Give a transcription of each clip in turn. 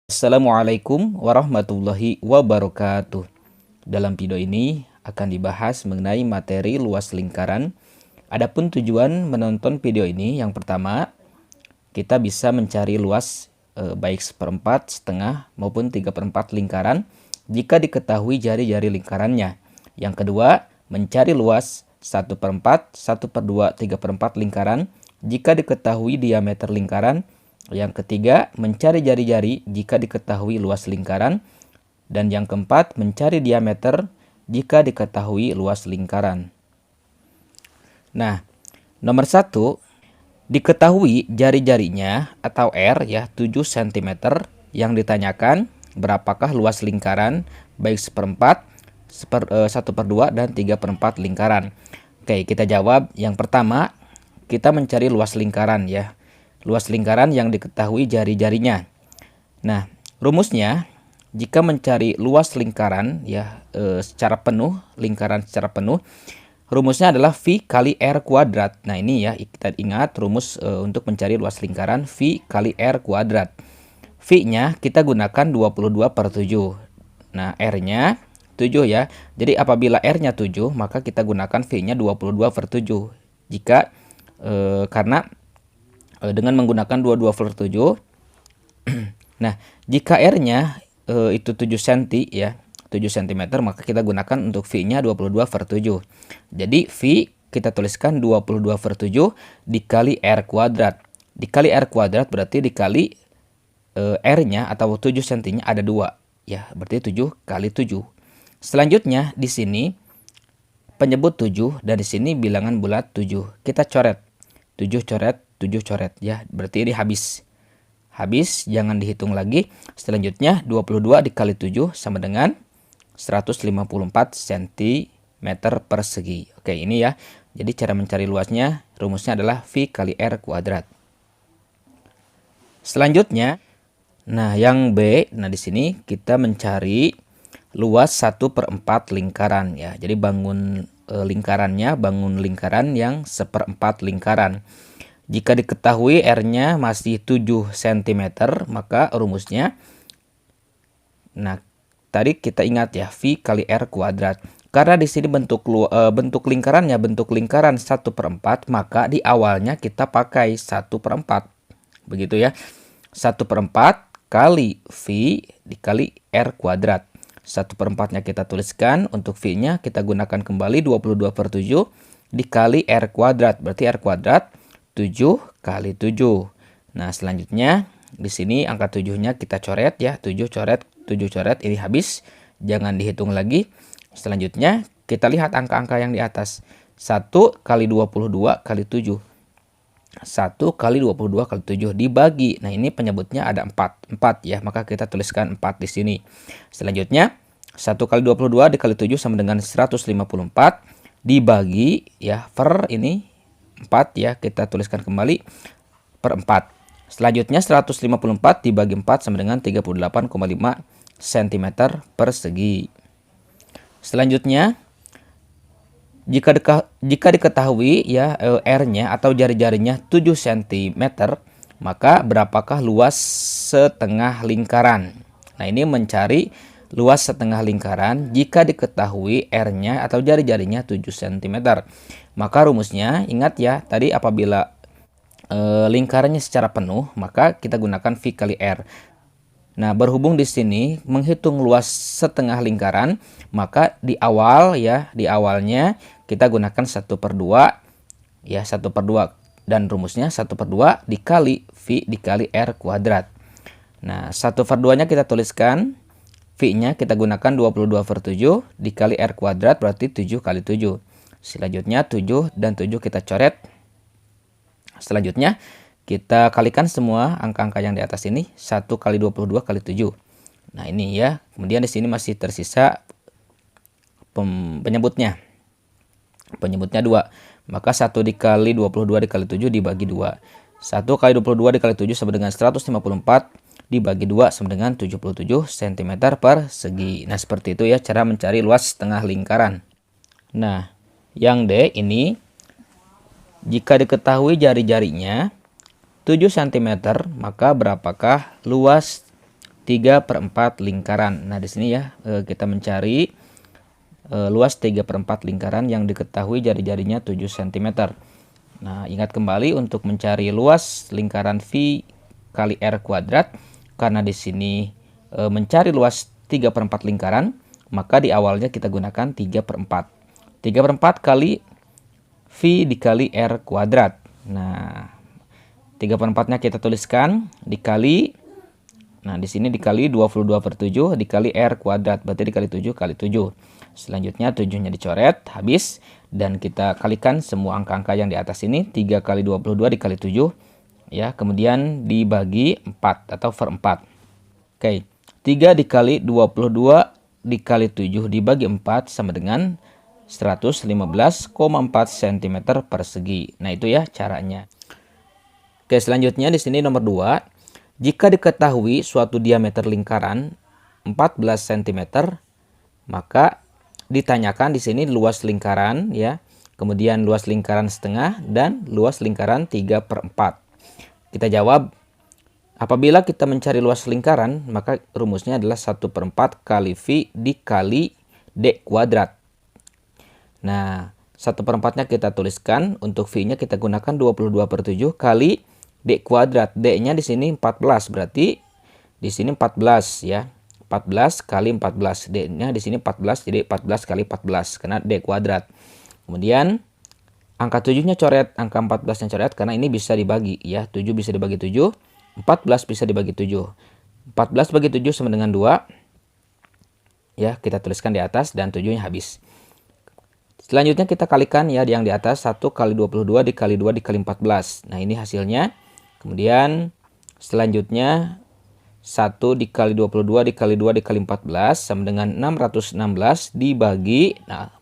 Assalamualaikum warahmatullahi wabarakatuh. Dalam video ini akan dibahas mengenai materi luas lingkaran. Adapun tujuan menonton video ini, yang pertama, kita bisa mencari luas baik seperempat, setengah maupun 3/4 lingkaran jika diketahui jari-jari lingkarannya. Yang kedua, mencari luas 1/4, 1/2, 3/4 lingkaran jika diketahui diameter lingkaran. Yang ketiga, mencari jari-jari jika diketahui luas lingkaran. Dan yang keempat, mencari diameter jika diketahui luas lingkaran. Nah, nomor 1, diketahui jari-jarinya atau R ya 7 cm. Yang ditanyakan berapakah luas lingkaran baik 1/4, 1/2 dan 3/4 lingkaran. Oke, kita jawab. Yang pertama, kita mencari luas lingkaran ya. Luas lingkaran yang diketahui jari-jarinya. Nah, rumusnya jika mencari luas lingkaran ya secara penuh, lingkaran secara penuh, rumusnya adalah V kali R kuadrat. Nah, ini ya kita ingat rumus untuk mencari luas lingkaran V kali R kuadrat. V-nya kita gunakan 22/7. Nah, R-nya 7 ya. Jadi apabila R-nya 7, maka kita gunakan V-nya 22/7. Jika karena dengan menggunakan 22/7. Nah, jika R-nya itu 7 cm ya, 7 cm, maka kita gunakan untuk V-nya 22/7. Jadi V kita tuliskan 22/7 dikali R kuadrat. Dikali R kuadrat berarti dikali R-nya atau 7 cm-nya ada 2 ya, berarti 7 kali 7. Selanjutnya di sini penyebut 7 dan di sini bilangan bulat 7. Kita coret. 7 coret, 7 coret ya, berarti ini habis. Habis, jangan dihitung lagi. Selanjutnya 22 dikali 7 sama dengan 154 cm persegi. Oke, ini ya. Jadi cara mencari luasnya, rumusnya adalah V kali R kuadrat. Selanjutnya, nah yang B, nah di sini kita mencari luas 1/4 lingkaran ya. Jadi bangun lingkaran yang 1/4 lingkaran. Jika diketahui R-nya masih 7 cm, maka rumusnya, nah tadi kita ingat ya, V kali R kuadrat. Karena di sini bentuk lingkarannya bentuk lingkaran 1/4, maka di awalnya kita pakai 1/4. Begitu ya. 1/4 kali V dikali R kuadrat. 1/4-nya kita tuliskan, untuk V-nya kita gunakan kembali 22/7 dikali R kuadrat. Berarti R kuadrat 7 kali 7. Nah, selanjutnya di sini angka 7-nya kita coret ya. 7 coret, 7 coret, ini habis. Jangan dihitung lagi. Selanjutnya kita lihat angka-angka yang di atas. 1 kali 22 kali 7. 1 kali 22 kali 7 dibagi. Nah, ini penyebutnya ada 4 ya, maka kita tuliskan 4 di sini. Selanjutnya 1 kali 22 dikali 7 sama dengan 154 dibagi ya per ini 4 ya, kita tuliskan kembali per 4. Selanjutnya 154 dibagi 4 sama dengan 38,5 cm persegi. Selanjutnya jika diketahui ya R-nya atau jari-jarinya 7 cm, maka berapakah luas setengah lingkaran? Nah, ini mencari luas setengah lingkaran jika diketahui R-nya atau jari-jarinya 7 cm. Maka rumusnya ingat ya, tadi apabila lingkarannya secara penuh, maka kita gunakan V kali R. Nah, berhubung di sini menghitung luas setengah lingkaran, maka di awalnya kita gunakan 1/2 ya, 1/2, dan rumusnya 1/2 dikali V dikali R kuadrat. Nah, 1/2-nya kita tuliskan, V-nya kita gunakan 22/7 dikali R kuadrat berarti 7 kali 7. Selanjutnya 7 dan 7 kita coret. Selanjutnya kita kalikan semua angka-angka yang di atas ini. 1 kali 22 kali 7. Nah, ini ya. Kemudian di sini masih tersisa penyebutnya. Penyebutnya 2. Maka 1 dikali 22 dikali 7 dibagi 2. 1 kali 22 dikali 7 sama dengan 154 dibagi 2 sama dengan 77 cm persegi. Nah, seperti itu ya cara mencari luas setengah lingkaran. Nah, yang D ini jika diketahui jari-jarinya 7 cm, maka berapakah luas 3/4 lingkaran. Nah, di sini ya kita mencari luas 3/4 lingkaran yang diketahui jari-jarinya 7 cm. Nah, ingat kembali untuk mencari luas lingkaran V kali R kuadrat, karena di sini mencari luas 3/4 lingkaran, maka di awalnya kita gunakan 3/4. 3/4 kali V dikali R kuadrat. Nah, 3/4-nya kita tuliskan dikali, nah di sini dikali 22/7 dikali R kuadrat, berarti dikali 7 kali 7. Selanjutnya 7-nya dicoret, habis, dan kita kalikan semua angka-angka yang di atas ini. 3 kali 22 dikali 7, ya, kemudian dibagi 4 atau per 4. Oke, 3 dikali 22 dikali 7 dibagi 4 sama dengan 115,4 cm persegi. Nah, itu ya caranya. Oke, selanjutnya di sini nomor 2. Jika diketahui suatu diameter lingkaran 14 cm, maka ditanyakan di sini luas lingkaran, ya. Kemudian luas lingkaran setengah dan luas lingkaran 3/4. Kita jawab, apabila kita mencari luas lingkaran, maka rumusnya adalah 1/4 kali V dikali D kuadrat. Nah, 1/4-nya kita tuliskan, untuk V-nya kita gunakan 22/7 kali D kuadrat. D-nya di sini 14, berarti di sini 14 ya. 14 kali 14. D-nya di sini 14, jadi 14 kali 14 karena D kuadrat. Kemudian angka 7-nya coret, angka 14-nya coret karena ini bisa dibagi ya. 7 bisa dibagi 7, 14 bisa dibagi 7. 14 bagi 7 sama dengan 2. Ya, kita tuliskan di atas dan 7-nya habis. Selanjutnya kita kalikan ya yang di atas, 1 kali 22 dikali 2 dikali 14. Nah, ini hasilnya. Kemudian selanjutnya 1 dikali 22 dikali 2 dikali 14 sama dengan 616 dibagi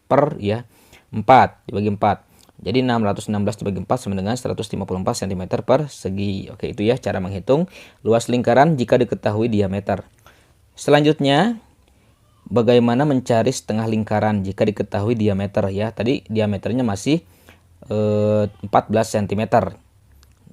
per ya 4, dibagi 4. Jadi 616 dibagi 4 sama dengan 154 cm persegi. Oke, itu ya cara menghitung luas lingkaran jika diketahui diameter. Selanjutnya, bagaimana mencari setengah lingkaran jika diketahui diameter ya. Tadi diameternya masih 14 cm.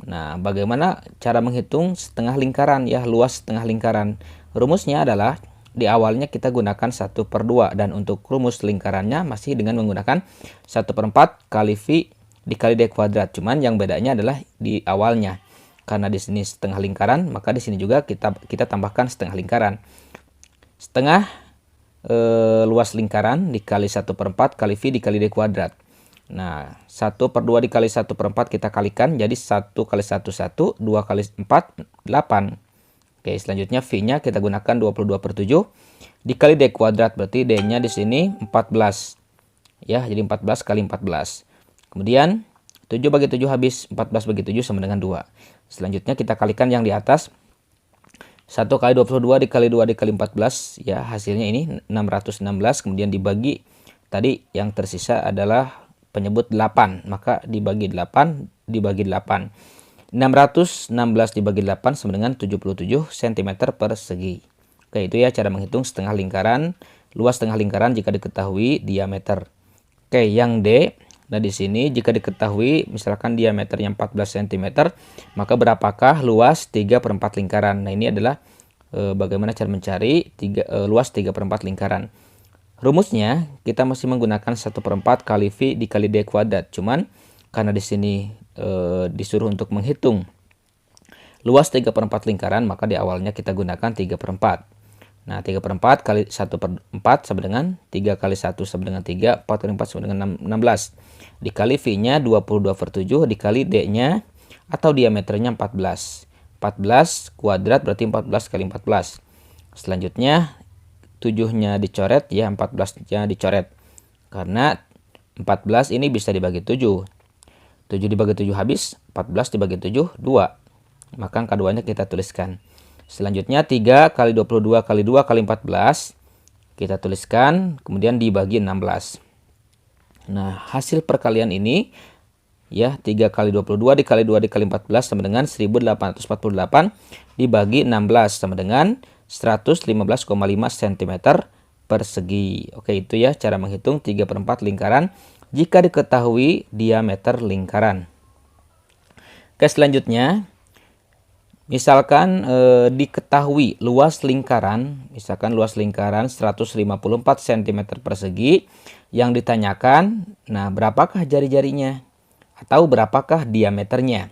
Nah, bagaimana cara menghitung setengah lingkaran ya, luas setengah lingkaran? Rumusnya adalah di awalnya kita gunakan 1/2, dan untuk rumus lingkarannya masih dengan menggunakan 1/4 kali V dikali D kuadrat. Cuman yang bedanya adalah di awalnya. Karena di sini setengah lingkaran, maka di sini juga kita tambahkan setengah lingkaran. Setengah luas lingkaran dikali 1/4 kali V dikali D kuadrat. Nah, 1/2 dikali 1/4 kita kalikan, jadi 1 kali 1, 1, 2 kali 4, 8. Oke, selanjutnya V-nya kita gunakan 22/7 dikali D kuadrat, berarti D-nya di sini 14. Ya, jadi 14 kali 14. Kemudian 7 bagi 7 habis, 14 bagi 7 sama dengan 2. Selanjutnya kita kalikan yang di atas. 1 kali 22 dikali 2 dikali 14, ya hasilnya ini 616, kemudian dibagi, tadi yang tersisa adalah penyebut 8, maka dibagi 8 dibagi 8. 616 dibagi 8 sama dengan 77 cm persegi. Oke, itu ya cara menghitung setengah lingkaran, luas setengah lingkaran jika diketahui diameter. Oke, yang D. Nah, di sini jika diketahui misalkan diameternya 14 cm, maka berapakah luas 3/4 lingkaran? Nah, ini adalah bagaimana cara mencari luas 3/4 lingkaran. Rumusnya kita masih menggunakan 1/4 kali V dikali D kuadrat. Cuman karena di sini disuruh untuk menghitung luas 3/4 lingkaran, maka di awalnya kita gunakan 3/4. Nah, 3/4 kali 1/4 sama dengan 3 kali 1 sama dengan 3, 4 kali 4 sama dengan 16. Dikali V-nya 22/7 dikali D-nya atau diameternya 14. 14 kuadrat berarti 14 kali 14. Selanjutnya 7-nya dicoret ya, 14-nya dicoret. Karena 14 ini bisa dibagi 7. 7 dibagi 7 habis, 14 dibagi 7, 2. Maka angka 2-nya kita tuliskan. Selanjutnya 3 kali 22 kali 2 kali 14 kita tuliskan, kemudian dibagi 16. Nah, hasil perkalian ini ya 3 kali 22 dikali 2 dikali 14 sama dengan 1848 dibagi 16 sama dengan 115,5 cm persegi. Oke, itu ya cara menghitung 3/4 lingkaran jika diketahui diameter lingkaran. Oke, selanjutnya Misalkan diketahui luas lingkaran, misalkan luas lingkaran 154 cm persegi, yang ditanyakan, nah berapakah jari-jarinya? Atau berapakah diameternya?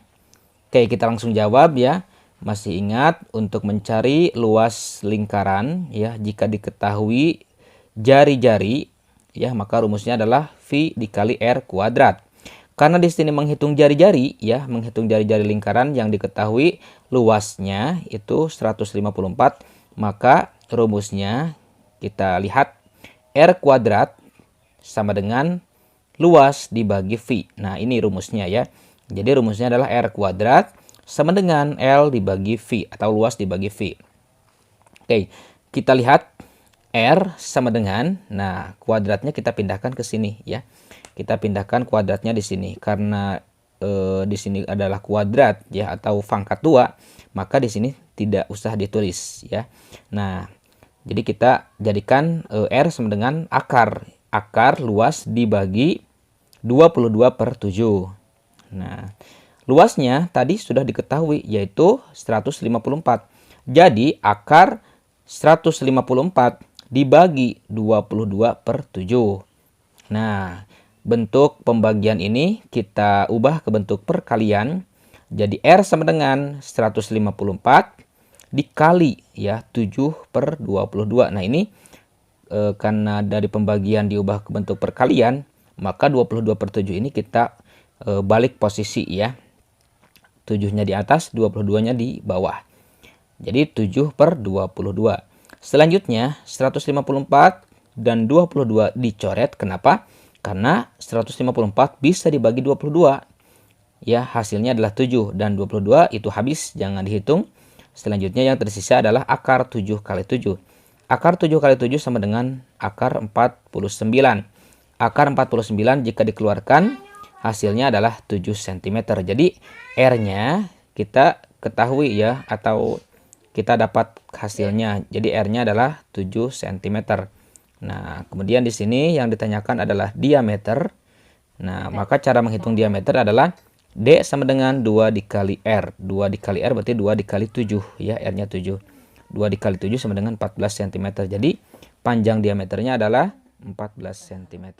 Oke, kita langsung jawab ya. Masih ingat untuk mencari luas lingkaran ya, jika diketahui jari-jari ya, maka rumusnya adalah V dikali R kuadrat. Karena di sini menghitung jari-jari ya, menghitung jari-jari lingkaran yang diketahui luasnya itu 154, maka rumusnya kita lihat R kuadrat sama dengan luas dibagi V. Nah, ini rumusnya ya. Jadi rumusnya adalah R kuadrat sama dengan L dibagi V atau luas dibagi V. Oke, kita lihat R sama dengan, nah kuadratnya kita pindahkan ke sini ya. Kita pindahkan kuadratnya di sini karena di sini adalah kuadrat ya atau pangkat 2, maka di sini tidak usah ditulis ya. Nah, jadi kita jadikan R sama dengan akar luas dibagi 22/7. Nah, luasnya tadi sudah diketahui yaitu 154. Jadi akar 154 dibagi 22/7. Nah, bentuk pembagian ini kita ubah ke bentuk perkalian. Jadi R sama dengan 154 dikali ya 7/22. Nah, ini karena dari pembagian diubah ke bentuk perkalian, maka 22/7 ini kita balik posisi ya. 7-nya di atas, 22-nya di bawah. Jadi 7/22. Selanjutnya 154 dan 22 dicoret. Kenapa? Karena 154 bisa dibagi 22. Ya, hasilnya adalah 7 dan 22 itu habis, jangan dihitung. Selanjutnya yang tersisa adalah akar 7 kali 7. Akar 7 kali 7 sama dengan akar 49. Akar 49 jika dikeluarkan hasilnya adalah 7 cm. Jadi R-nya kita ketahui ya, atau kita dapat hasilnya. Jadi R-nya adalah 7 cm. Nah, kemudian di sini yang ditanyakan adalah diameter. Nah, maka cara menghitung diameter adalah D sama dengan 2 dikali R. 2 dikali R berarti 2 dikali 7 ya, R-nya 7. 2 dikali 7 sama dengan 14 cm. Jadi panjang diameternya adalah 14 cm.